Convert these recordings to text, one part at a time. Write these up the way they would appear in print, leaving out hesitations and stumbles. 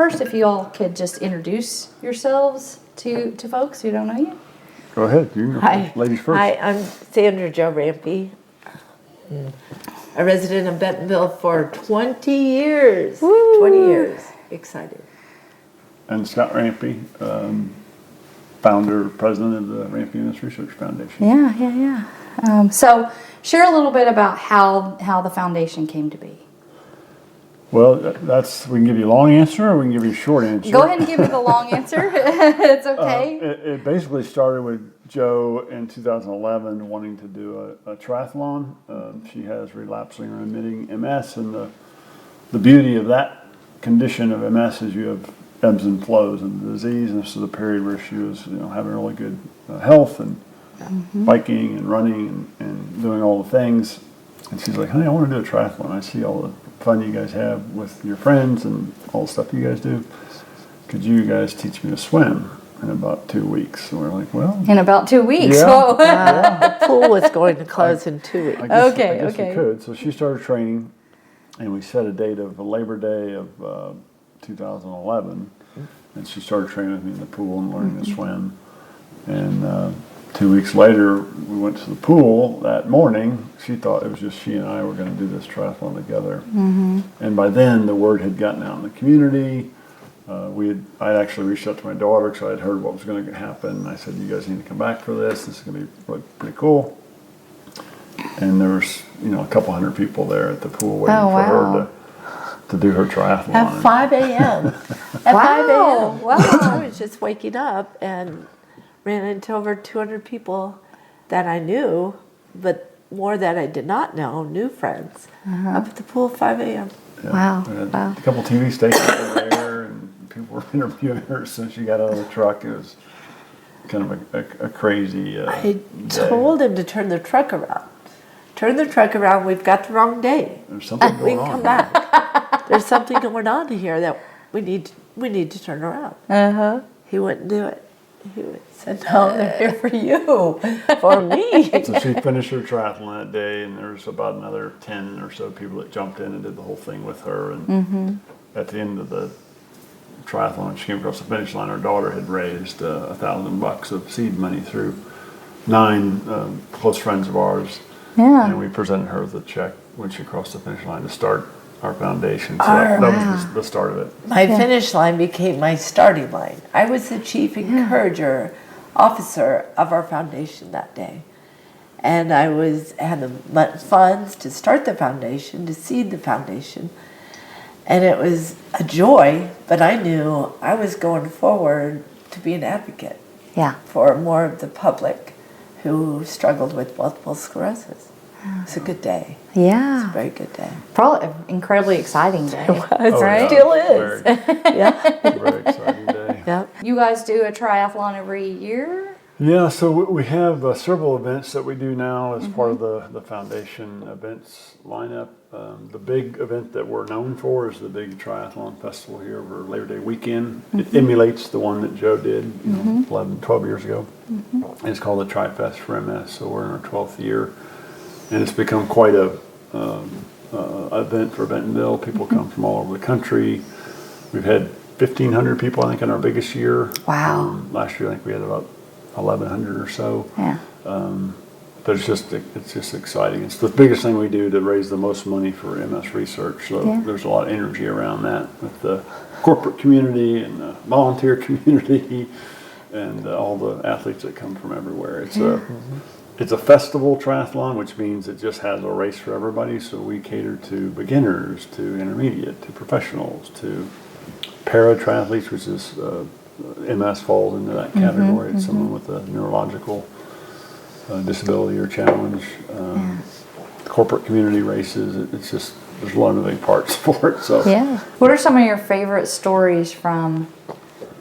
first, if you all could just introduce yourselves to folks who don't know you. Go ahead. You Hi. ladies first. Hi, I'm Jo Rampy. A resident of Bentonville for 20 years. Woo. 20 years. Excited. And Scott Rampy, founder, president of the Rampy MS Research Foundation. Yeah. So share a little bit about how the foundation came to be. Well, we can give you a long answer or we can give you a short answer. Go ahead and give me the long answer. It's okay. It basically started with Jo in 2011 wanting to do a triathlon. She has relapsing or remitting MS, and the beauty of that condition of MS is you have ebbs and flows of the disease, and this is a period where she was having really good health and biking and running and doing all the things. And she's like, honey, I want to do a triathlon. I see all the fun you guys have with your friends and all the stuff you guys do. Could you guys teach me to swim in about 2 weeks? And we're like, well. In about 2 weeks. Yeah. Whoa. The pool was going to close in 2 weeks. I guess Okay. we could. So she started training, and we set a date of Labor Day of 2011. And she started training with me in the pool and learning to swim. And 2 weeks later, we went to the pool that morning. She thought it was just she and I were going to do this triathlon together. And by then, the word had gotten out in the community. I'd actually reached out to my daughter because I had heard what was going to happen. I said, you guys need to come back for this. This is going to be really pretty cool. And there was, a couple hundred people there at the pool waiting for her to do her triathlon. At 5 a.m. At 5 a.m. Wow. I was just waking up and ran into over 200 people that I knew, but more that I did not know, new friends, up at the pool at 5 a.m. Yeah. Wow. We had Wow. a couple TV stations over there, and people were interviewing her as soon as she got out of the truck. It was kind of a crazy I day. told him to turn the truck around. Turn the truck around. We've got the wrong day. There's something We going can come on. back. There's something going on here that we need to turn around. He wouldn't do it. He said, no, they're here for you, for me. So she finished her triathlon that day, and there was about another 10 or so people that jumped in and did the whole thing with her. And at the end of the triathlon, she came across the finish line. Her daughter had raised $1,000 of seed money through 9 close friends of ours. Yeah. And we presented her with a check when she crossed the finish line to start our foundation. So that was the start of it. My finish line became my starting line. I was the chief encourager officer of our foundation that day. And I had the funds to start the foundation, to seed the foundation. And it was a joy, but I knew I was going forward to be an advocate for more of the public who struggled with multiple sclerosis. It's a good day. Yeah. It's a very good day. Probably an incredibly exciting day. It still is. Very exciting day. Yep. You guys do a triathlon every year? Yeah, so we have several events that we do now as part of the foundation events lineup. The big event that we're known for is the big triathlon festival here over Labor Day weekend. It emulates the one that Jo did 11, 12 years ago. And it's called the Tri-Fest for MS, so we're in our 12th year. And it's become quite a event for Bentonville. People come from all over the country. We've had 1,500 people, I think, in our biggest year. Wow. Last year, I think we had about 1,100 or so. Yeah. But it's just exciting. It's the biggest thing we do to raise the most money for MS research. So there's a lot of energy around that with the corporate community and the volunteer community and all the athletes that come from everywhere. It's a festival triathlon, which means it just has a race for everybody. So we cater to beginners, to intermediate, to professionals, to para-triathletes, which is MS falls into that category. It's someone with a neurological disability or challenge. Corporate community races. It's just there's a lot of moving parts for it. So What are some of your favorite stories from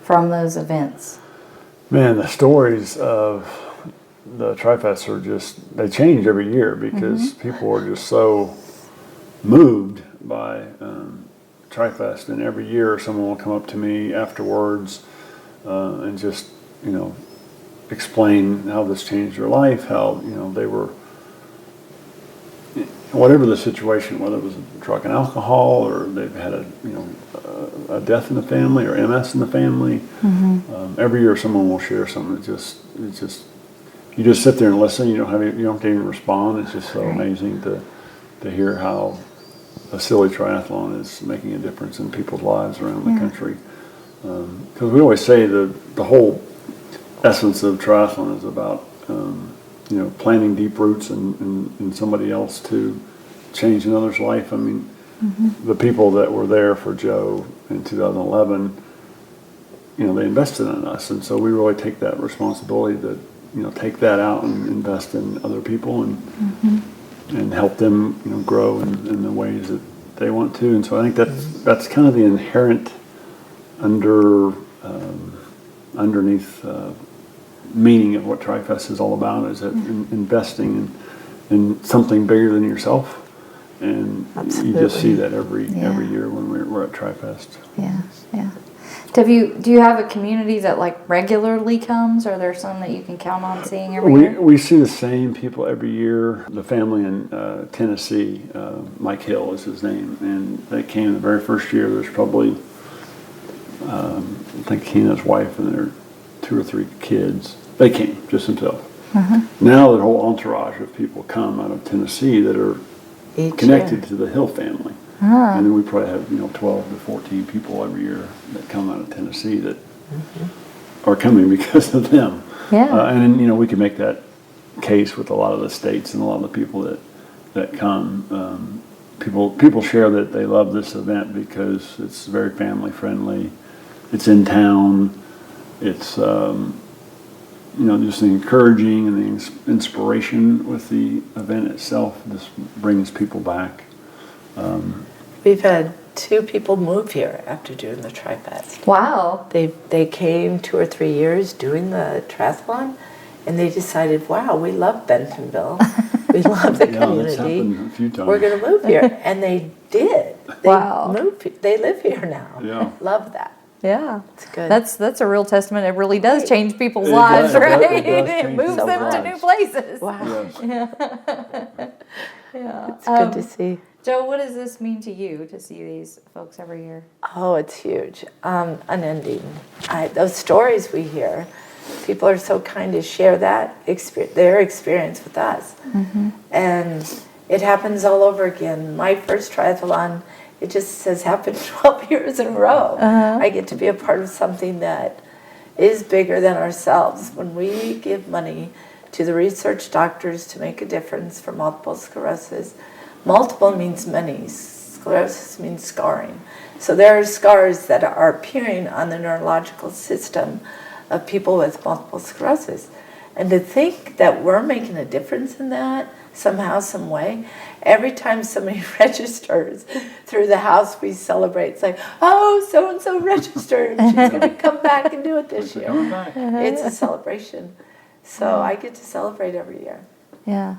those events? Man, the stories of the Tri-Fests are they change every year because people are just so moved by Tri-Fest, and every year someone will come up to me afterwards and just, explain how this changed their life, how, they were whatever the situation, whether it was drug and alcohol, or they've had a death in the family, or MS in the family. Every year someone will share something. It's just you just sit there and listen. You don't have to even respond. It's just so amazing to hear how a silly triathlon is making a difference in people's lives around the country. Because we always say the whole essence of triathlon is about planting deep roots in somebody else to change another's life. I mean, the people that were there for Jo in 2011, they invested in us, and so we really take that responsibility to take that out and invest in other people and help them grow in the ways that they want to. And so I think that's kind of the inherent underneath meaning of what TriFest is all about, is that investing in something bigger than yourself. And you just see that every year when we're at TriFest. Yeah. Do you have a community that like regularly comes? Are there some that you can count on seeing every year? We see the same people every year. The family in Tennessee, Mike Hill is his name, and they came the very first year. There's probably I think he and his wife and their 2 or 3 kids. They came just themselves. Now the whole entourage of people come out of Tennessee that are connected to the Hill family. And then we probably have 12 to 14 people every year that come out of Tennessee that are coming because of them. And then we can make that case with a lot of the states and a lot of the people that come. People share that they love this event because it's very family friendly. It's in town. It's just the encouraging and the inspiration with the event itself just brings people back. We've had 2 people move here after doing the TriFest. Wow. They came 2 or 3 years doing the triathlon, and they decided, wow, we love Bentonville. We love the community. That's happened a few times. We're going to move here. And they did. Wow. They live here now. Yeah. Love that. Yeah, it's good. That's a real testament. It really does change people's It lives, does. right? It does It change moves people's them to lives. new places. Wow. Yes. Yeah. It's good to see. Jo, what does this mean to you to see these folks every year? Oh, it's huge. Unending. Those stories we hear, people are so kind to share their experience with us. And it happens all over again. My first triathlon, it just has happened 12 years in a row. I get to be a part of something that is bigger than ourselves. When we give money to the research doctors to make a difference for multiple sclerosis, multiple means many, sclerosis means scarring. So there are scars that are appearing on the neurological system of people with multiple sclerosis. And to think that we're making a difference in that somehow, some way, every time somebody registers through the house, we celebrate. It's like, oh, so-and-so registered. She's going to come back and do it this year. It's a celebration. So I get to celebrate every year. Yeah.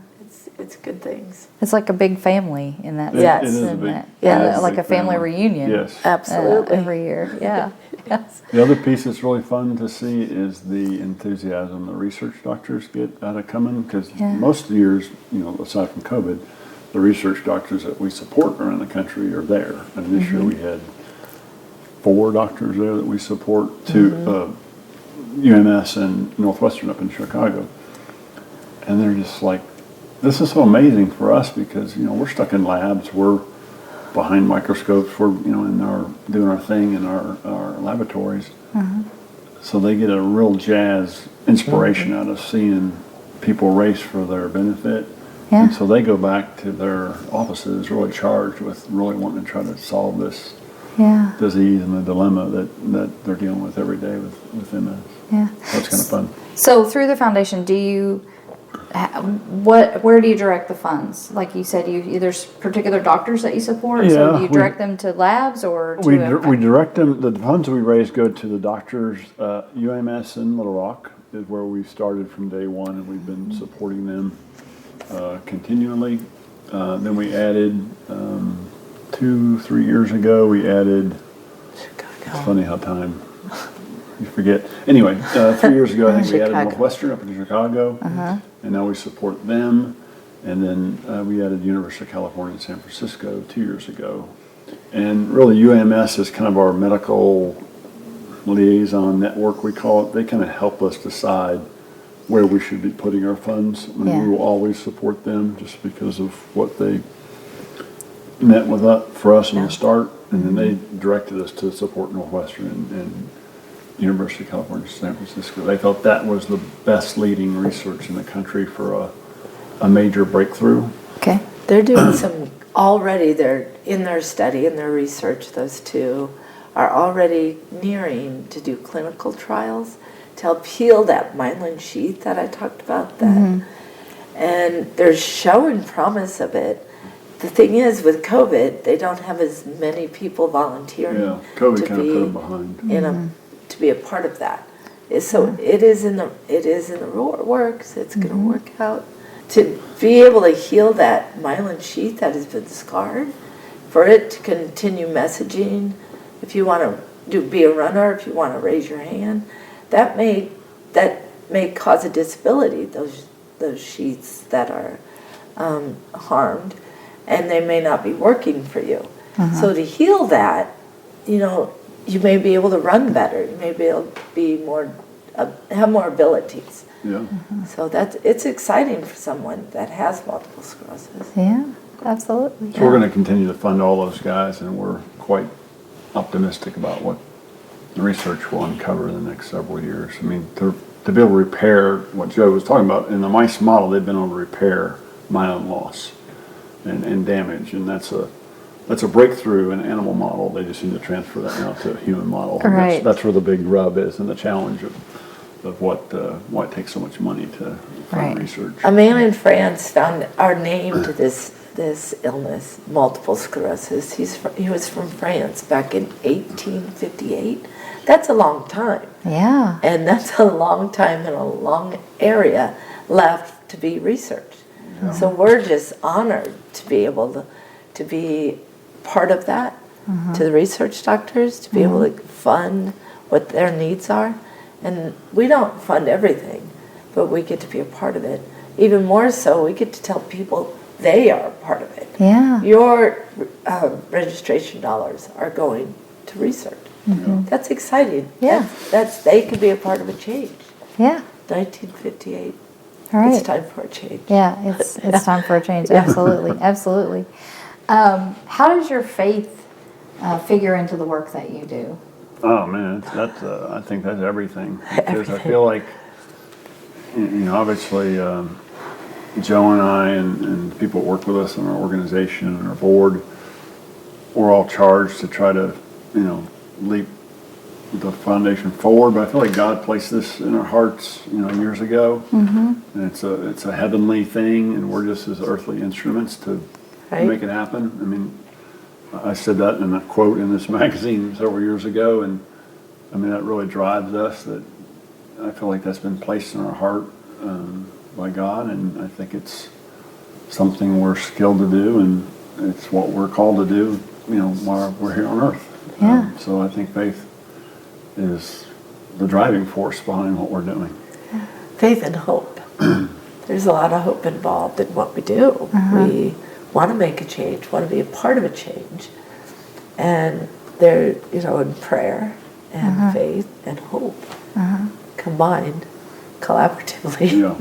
It's good things. It's like a big family in that Yes. sense, It is isn't it? Yeah, Like a family reunion. Yes. Absolutely. Every year. Yeah. Yes. The other piece that's really fun to see is the enthusiasm the research doctors get out of coming, because most years, aside from COVID, the research doctors that we support around the country are there. And this year we had 4 doctors there that we support, 2 UMS and Northwestern up in Chicago. And they're just like, this is so amazing for us because, we're stuck in labs, we're behind microscopes, we're, doing our thing in our laboratories. So they get a real jazz inspiration out of seeing people race for their benefit. Yeah. And so they go back to their offices really charged with really wanting to try to solve this disease and the dilemma that they're dealing with every day with MS. Yeah. So it's kind of fun. So through the foundation, where do you direct the funds? Like you said, there's particular doctors that you support. So do you direct them to labs or to we direct them. The funds we raise go to the doctors. UMS in Little Rock is where we started from day one, and we've been supporting them continually. Then we added 2-3 years ago. We added. It's funny how time. You forget. Anyway, 3 years ago, I think we added Northwestern up in Chicago, and now we support them. And then we added University of California in San Francisco 2 years ago. And really UAMS is kind of our medical liaison network, we call it. They kind of help us decide where we should be putting our funds. And Yeah. we will always support them just because of what they meant with for us in the start. And then they directed us to support Northwestern and University of California, San Francisco. They thought that was the best leading research in the country for a major breakthrough. Okay. They're doing some already, they're in their study, in their research, those two are already nearing to do clinical trials to help heal that myelin sheath that I talked about. That, and they're showing promise of it. The thing is, with COVID, they don't have as many people volunteering. Yeah, COVID to kind of be put them behind. in a to be a part of that. So it is in the works. It's going to work out. To be able to heal that myelin sheath that has been scarred, for it to continue messaging. If you want to be a runner, if you want to raise your hand, that may cause a disability. Those sheaths that are harmed, and they may not be working for you. So to heal that, you may be able to run better. You may be able to be more, have more abilities. Yeah. So it's exciting for someone that has multiple sclerosis. Yeah, absolutely. So we're going to continue to fund all those guys, and we're quite optimistic about what the research will uncover in the next several years. I mean, to be able to repair what Joe was talking about, in the mice model, they've been able to repair myelin loss and damage, and that's a breakthrough in an animal model. They just need to transfer that now to a human model. And Right. that's where the big rub is, and the challenge of why it takes so much money to fund research. A man in France found our name to this illness, multiple sclerosis. He was from France back in 1858. That's a long time. Yeah. And that's a long time and a long area left to be researched. Yeah. So we're just honored to be able to be part of that, to the research doctors, to be able to fund what their needs are. And we don't fund everything, but we get to be a part of it. Even more so, we get to tell people they are a part of it. Yeah. Your registration dollars are going to research. That's exciting. Yeah. They could be a part of a change. Yeah. 1958. All right. It's time for a change. Yeah, it's time for a change. Absolutely, absolutely. How does your faith figure into the work that you do? Oh man, I think that's everything. Because I feel like, obviously, Joe and I and people that work with us in our organization and our board, we're all charged to try to, leap the foundation forward. But I feel like God placed this in our hearts, years ago, and it's a heavenly thing, and we're just as earthly instruments to make it happen. I mean, I said that in a quote in this magazine several years ago, and I mean that really drives us. That I feel like that's been placed in our heart by God, and I think it's something we're skilled to do, and it's what we're called to do, while we're here on earth. Yeah. So I think faith is the driving force behind what we're doing. Faith and hope. There's a lot of hope involved in what we do. We want to make a change, want to be a part of a change. And they're, in prayer and faith and hope combined collaboratively.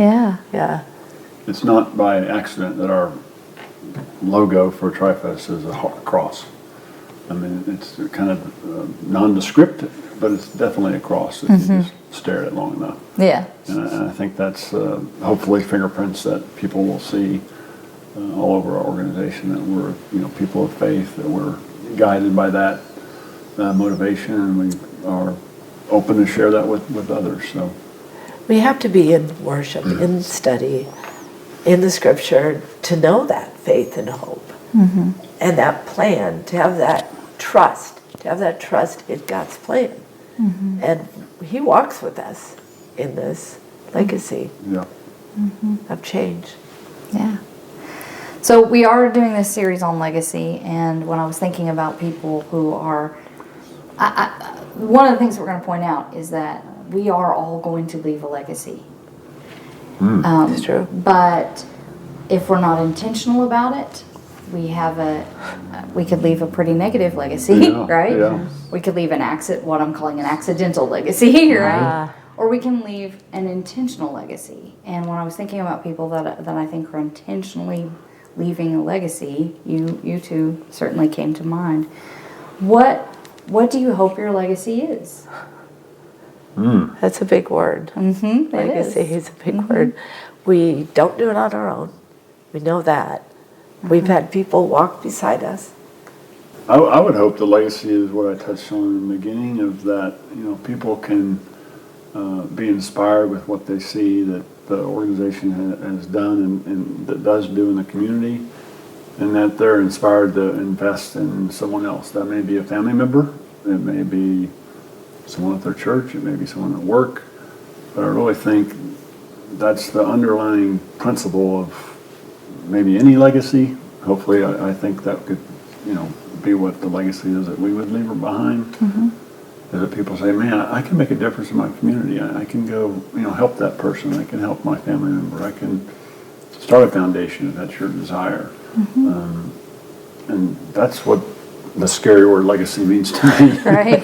Yeah. It's not by accident that our logo for TriFest is a cross. I mean, it's kind of nondescript, but it's definitely a cross if you just stare at it long enough. Yeah. And I think that's hopefully fingerprints that people will see all over our organization, that we're people of faith, that we're guided by that motivation, and we are open to share that with others. So we have to be in worship, in study, in the scripture to know that faith and hope and that plan, to have that trust in God's plan. And He walks with us in this legacy of change. Yeah. So we are doing this series on legacy, and when I was thinking about people who are, one of the things we're going to point out is that we are all going to leave a legacy. It's true. But if we're not intentional about it, we could leave a pretty negative legacy, Yeah, right? yeah. We could leave what I'm calling an accidental legacy, right? Ah. Or we can leave an intentional legacy. And when I was thinking about people that I think are intentionally leaving a legacy, you two certainly came to mind. What do you hope your legacy is? That's a big word. Mm-hmm. Legacy is a big word. We don't do it on our own. We know that. We've had people walk beside us. I would hope the legacy is what I touched on in the beginning of that, people can be inspired with what they see that the organization has done and that does do in the community, and that they're inspired to invest in someone else. That may be a family member, it may be someone at their church, it may be someone at work, but I really think that's the underlying principle of maybe any legacy. Hopefully, I think that could, be what the legacy is that we would leave behind. Is that people say, man, I can make a difference in my community. I can go, help that person. I can help my family member. I can start a foundation if that's your desire. And that's what the scary word legacy means to me. Right.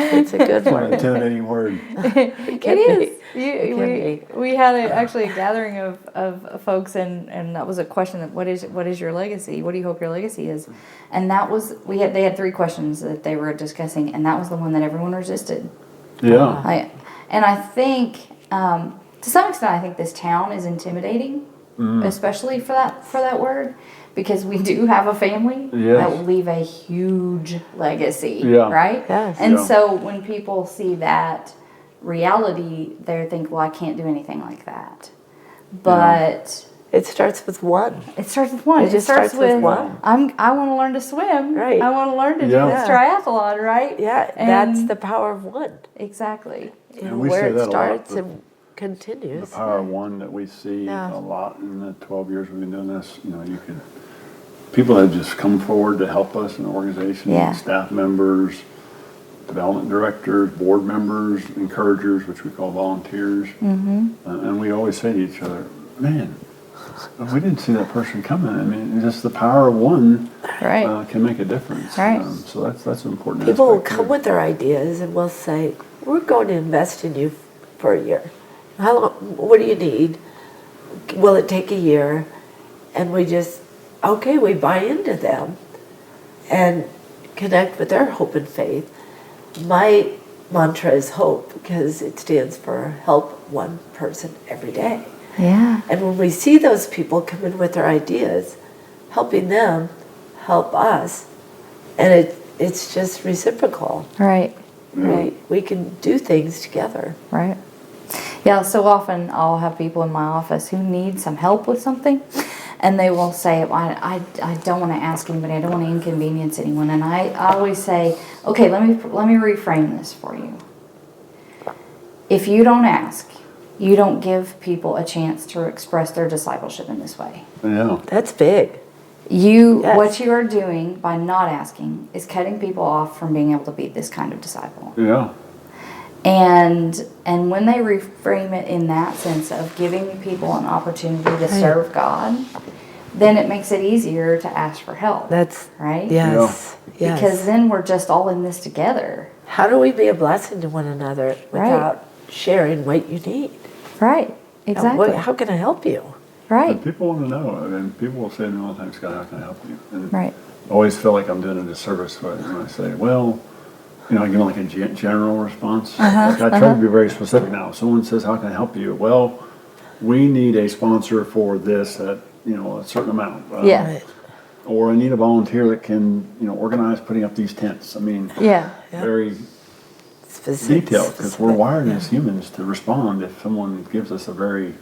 It's a good An word. intimidating word. It is. We had actually a gathering of folks, and that was a question that what is your legacy? What do you hope your legacy is? And that was they had 3 questions that they were discussing, and that was the one that everyone resisted. Yeah. I think to some extent I think this town is intimidating, especially for that word. Because we do have a family that will leave a huge legacy, right? Yes. And so when people see that reality, they think, well, I can't do anything like that. But It starts with one. it starts with one. It just starts with one. I want to learn to swim. Right. I want to learn to do Yeah. this triathlon, right? Yeah, that's the power of one. Exactly. And we Where say it that a lot, starts the- and continues. The power of one that we see Yeah. a lot in the 12 years we've been doing this, people have just come forward to help us in the organization, Yeah. staff members, development directors, board members, encouragers, which we call volunteers. And we always say to each other, man, we didn't see that person coming. I mean, just the power of one Right. can make a difference. Right. So that's an important People will aspect come too. with their ideas and we'll say, we're going to invest in you for a year. How long, what do you need? Will it take a year? And we just, we buy into them and connect with their hope and faith. My mantra is hope because it stands for help one person every day. Yeah. And when we see those people come in with their ideas, helping them help us, and it's just reciprocal. Right. Right? We can do things together. Right. Yeah, so often I'll have people in my office who need some help with something, and they will say, I don't want to ask anybody, I don't want to inconvenience anyone. And I always say, okay, let me reframe this for you. If you don't ask, you don't give people a chance to express their discipleship in this way. Yeah. That's big. What you are doing by not asking is cutting people off from being able to be this kind of disciple. Yeah. And when they reframe it in that sense of giving people an opportunity to serve God, then it makes it easier to ask for help. That's right. Yes. Yes. Because then we're just all in this together. How do we be a blessing to one another without sharing what you need? Right. Exactly. How can I help you? Right. And people want to know. I mean, people will say to me all the time, Scott, how can I help you? And Right. I always feel like I'm doing a disservice when I say, well, I give them like a general response. Like I try to be very specific now. If someone says, how can I help you? Well, we need a sponsor for this at, a certain amount. Yeah. Or I need a volunteer that can, organize putting up these tents. I mean, Yeah. very Specific. detailed because we're wired as humans to respond if someone gives us a very,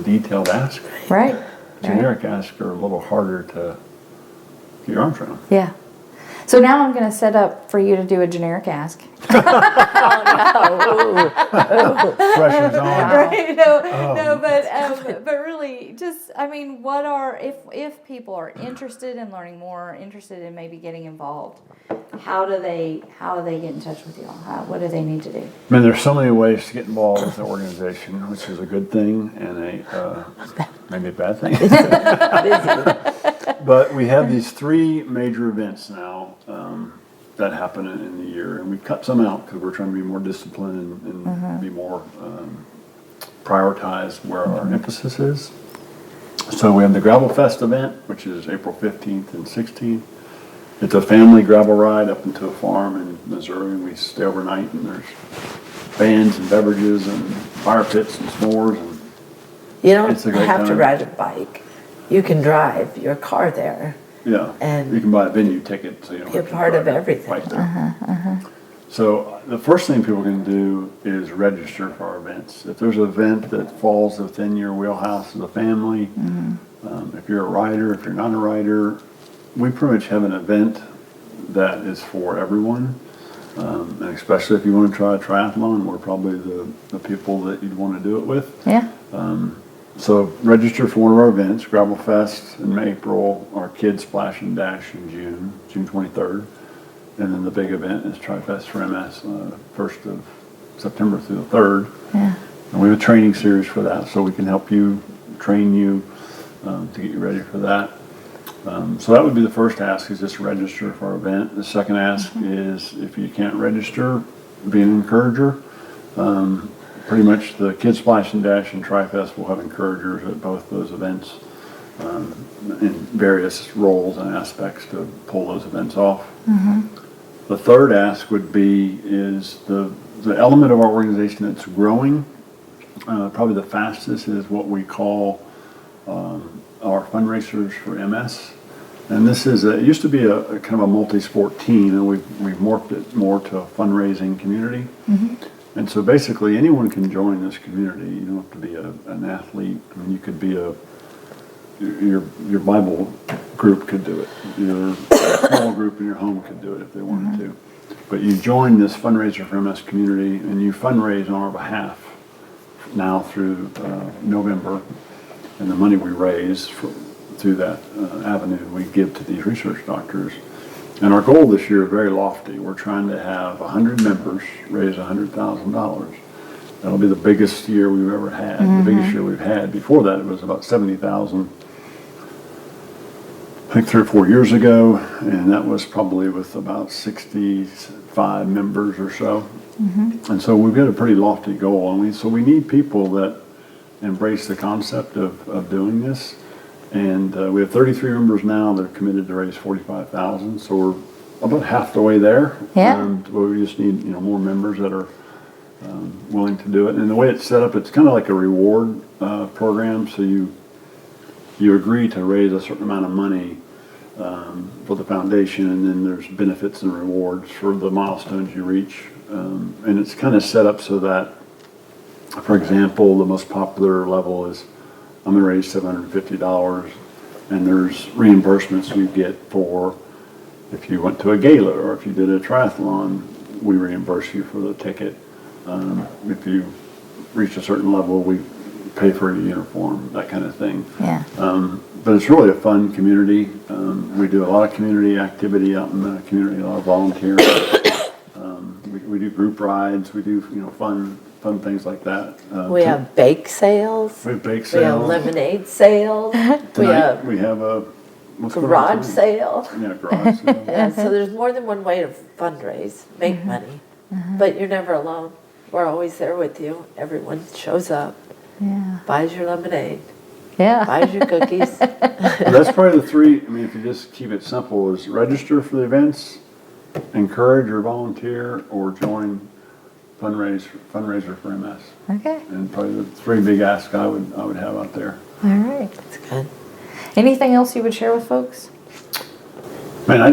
detailed ask. Right. Generic asks are a little harder to get your arms around. Yeah. So now I'm going to set up for you to do a generic ask. Pressure's on. Right? No, but really, just I mean, what are if people are interested in learning more, interested in maybe getting involved, how do they get in touch with you all? What do they need to do? I mean, there's so many ways to get involved with the organization, which is a good thing and maybe a bad thing. But we have these 3 major events now that happen in the year, and we cut some out because we're trying to be more disciplined and be more prioritized where our emphasis is. So we have the Gravel Fest event, which is April 15th and 16th. It's a family gravel ride up into a farm in Missouri. We stay overnight, and there's bands and beverages and fire pits and s'mores. And You don't it's a great have to time. ride a bike. You can drive your car there. Yeah, And you can buy a venue ticket, so you don't you're have to part of drive everything. right there. So the first thing people can do is register for our events. If there's an event that falls within your wheelhouse as a family, if you're a rider, if you're not a rider, we pretty much have an event that is for everyone. And especially if you want to try a triathlon, we're probably the people that you'd want to do it with. Yeah. So register for one of our events, Gravel Fest in April, our Kids Splash and Dash in June 23rd. And then the big event is Tri-Fest for MS, 1st of September through the 3rd. Yeah. And we have a training series for that, so we can help you, train you to get you ready for that. So that would be the first ask, is just register for our event. The second ask is, if you can't register, be an encourager. Pretty much the Kids Splash and Dash and Tri-Fest will have encouragers at both those events in various roles and aspects to pull those events off. The third ask would be is the element of our organization that's growing, probably the fastest, is what we call our fundraisers for MS. And this is it used to be a kind of a multi-sport team, and we've morphed it more to a fundraising community. And so basically anyone can join this community. You don't have to be an athlete. I mean, you could be your Bible group could do it. Your small group in your home could do it if they wanted to. But you join this fundraiser for MS community, and you fundraise on our behalf now through November. And the money we raise through that avenue we give to these research doctors. And our goal this year is very lofty. We're trying to have 100 members raise $100,000. That'll be the biggest year we've ever had. The biggest year we've had. Before that, it was about 70,000. I think 3 or 4 years ago, and that was probably with about 65 members or so. And so we've got a pretty lofty goal, and so we need people that embrace the concept of doing this. And we have 33 members now that are committed to raise $45,000, so we're about half the way there. Yeah. And we just need more members that are willing to do it. And the way it's set up, it's kind of like a reward program. So you agree to raise a certain amount of money for the foundation, and then there's benefits and rewards for the milestones you reach. And it's kind of set up so that, for example, the most popular level is I'm going to raise $750, and there's reimbursements you get for if you went to a gala or if you did a triathlon, we reimburse you for the ticket. If you reach a certain level, we pay for your uniform, that kind of thing. Yeah. But it's really a fun community. We do a lot of community activity out in the community, a lot of volunteering. We do group rides. We do fun things like that. We have bake sales. We have bake We have sales. lemonade sales. Tonight we have a garage sale. Yeah, garage sale. Yeah, so there's more than one way to fundraise, make money. But you're never alone. We're always there with you. Everyone shows up, Yeah. buys your lemonade, Yeah. buys your cookies. Well, that's probably the 3. I mean, if you just keep it simple, is register for the events, encourage or volunteer, or join fundraiser for MS. Okay. And probably the 3 big asks I would have out there. All right. That's good. Anything else you would share with folks? Man, I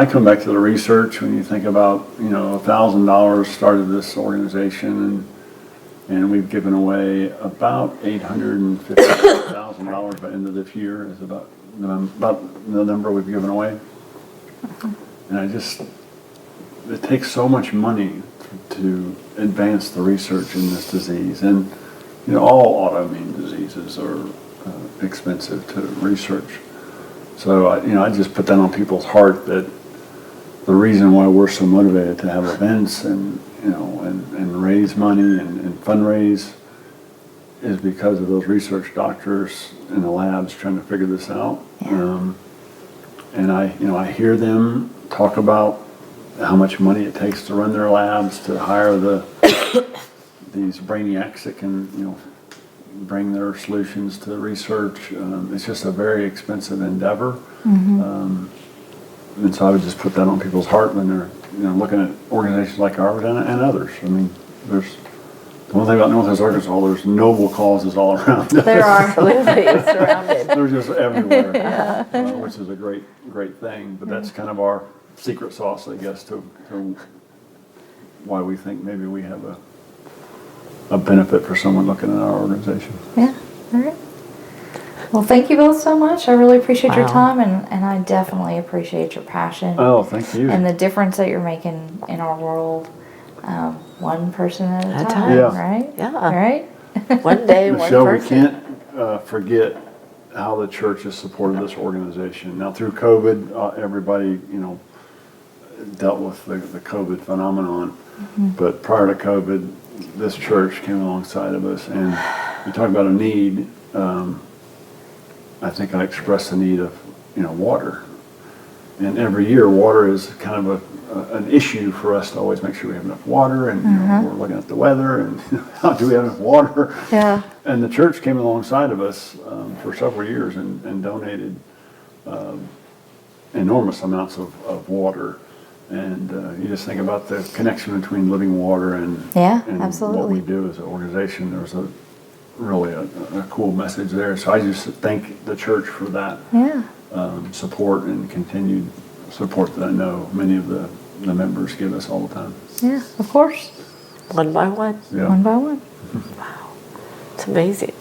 come back to the research when you think about $1,000 started this organization, and we've given away about $850,000 by the end of this year is about the number we've given away. it takes so much money to advance the research in this disease. And, all autoimmune diseases are expensive to research. So, I just put that on people's heart that the reason why we're so motivated to have events and raise money and fundraise is because of those research doctors in the labs trying to figure this out. Yeah. And I hear them talk about how much money it takes to run their labs, to hire these brainiacs that can bring their solutions to research. It's just a very expensive endeavor. And so I would just put that on people's heart when they're looking at organizations like ours and others. I mean, there's the one thing about Northwest Arkansas, there's noble causes all around us. There are. Absolutely, it's surrounded. They're just everywhere, which is a great thing. But that's kind of our secret sauce, I guess, to why we think maybe we have a benefit for someone looking at our organization. Yeah. All right. Well, thank you both so much. I really appreciate your Wow. time, and I definitely appreciate your passion Oh, thank you. and the difference that you're making in our world, one person at a time, Yeah. right? Yeah. Right? One day, Michelle, one we person. can't forget how the church has supported this organization. Now, through COVID, everybody, dealt with the COVID phenomenon. But prior to COVID, this church came alongside of us, and we talk about a need. I think I expressed the need of, water. And every year, water is kind of an issue for us to always make sure we have enough water, and we're looking at the weather, and how do we have enough water? Yeah. And the church came alongside of us for several years and donated enormous amounts of water. And you just think about the connection between living water and what absolutely. we do as an organization. There's really a cool message there. So I just thank the church for that support and continued support that I know many of the members give us all the time. Yeah, of course. One by one. Yeah. One by one. Wow. It's amazing.